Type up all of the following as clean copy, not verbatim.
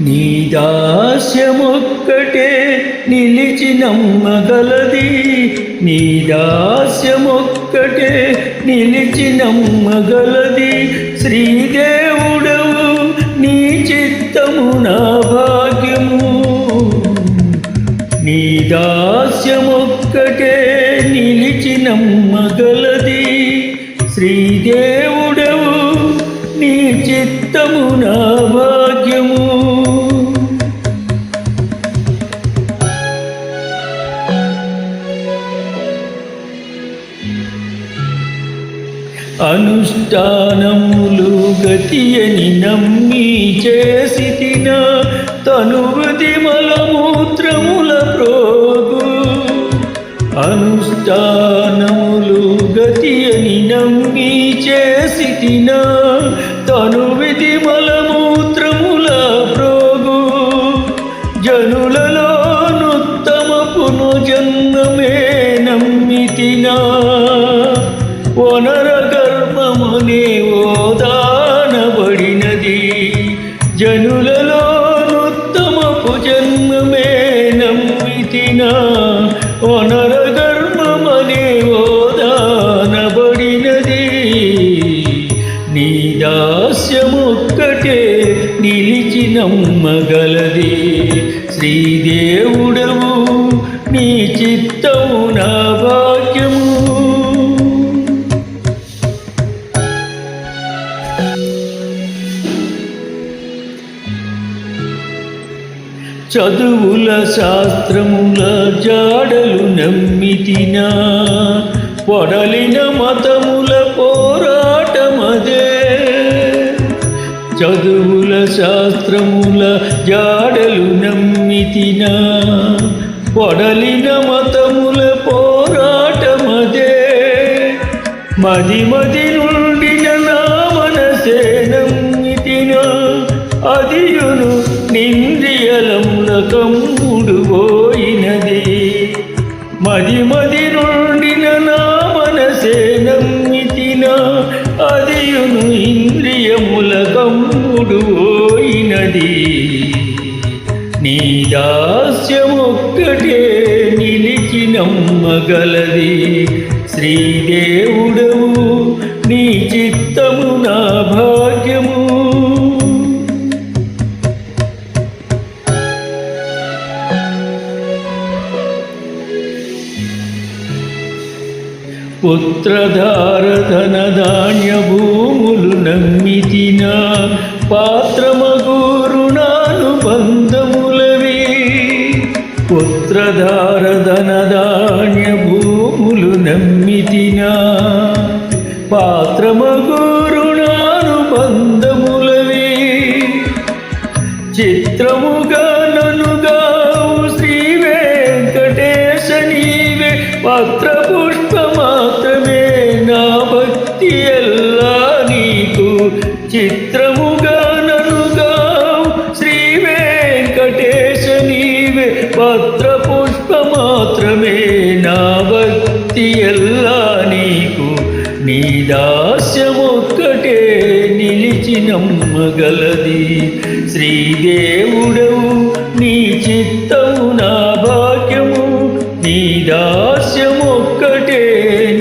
నీ దాస్యమొక్కటే నిలిచి నమ్మగలది, నీ దాస్యమొక్కటే నిలిచి నమ్మగలది. శ్రీదేవుడవు నీ చిత్తము నా భాగ్యము, నీ దాస్యమొక్కటే నిలిచి నమ్మగలది. శ్రీదేవుడవు నీ చిత్తము నా భాగ్యము. అనుష్ఠానములు గతియని నమ్మి చేసితిన తనువది మలమూత్రముల ప్రోగు. అనుష్ఠానములు గతియని నమ్మి చేసితిన తనువిది మలమూత్రముల ప్రోగు. జనులలో నుత్తమ పునర్జన్మమే నమ్మితినా వనర గర్భమునే ఓదానబడినది. జనులలో నుత్తమపు జన్మమే నమ్మితినా వనర గర్భమనే ఓదానబడినది. నీ దాస్యమొక్కటే నిలిచి నమ్మగలది. శ్రీదేవుడవు నీ చిత్తము నా భాగ్యము. చదువుల శాస్త్రముల జాడలు నమ్మితినా పొడలిన మతముల పోరాటమదే. చదువుల శాస్త్రముల జాడలు నమ్మితినా పొడలిన మతముల పోరాటమదే. మది మది నుండిన నా మనసే నమ్మితినా అదియును నింద్రియలముల కమ్ముడు పోయినది. మది మది నుండిన నా మనసే నమ్మితినా అదియును ఇంద్రియముల కమ్ముడు పోయినది. నీ దాస్యమొక్కటే నిలిచి నమ్మగలది. శ్రీదేవుడవు నీ చిత్తము నా భాగ్యము. పుత్రధారధన ధాన్య భూములు నమ్మితినా పాత్రమగు రుణానుబంధములవి. పుత్రధారధన ధాన్య భూములు నమ్మితినా పాత్రమగు రుణానుబంధములవి. చిత్రముగా ననుగావు శ్రీ వెంకటేశ నీవే పత్ర పుష్ప మాత్రమే నా భక్తి ఎల్లా నీకు. చిత్రముగా ననుగావు శ్రీ వెంకటేశ నీవే పత్ర పుష్ప మాత్రమే నా భక్తి ఎల్లా నీకు. నీ దాస్యమొక్కటే నిలిచి నమ్మగలది. శ్రీదేవుడవు నీ చిత్తము నా భాగ్యము. నీ దాస్యమొక్కటే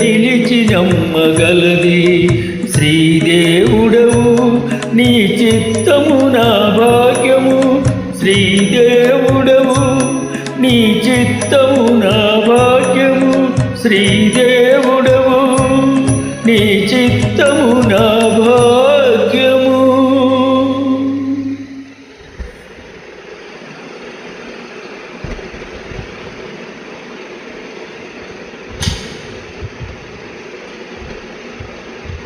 నిలిచి నమ్మగలది. శ్రీదేవుడవు నీ చిత్తము నా భాగ్యము. శ్రీదేవుడవు నీ చిత్తము నా భాగ్యము. శ్రీదేవుడవు నీ చిత్తము నా భాగ్యము.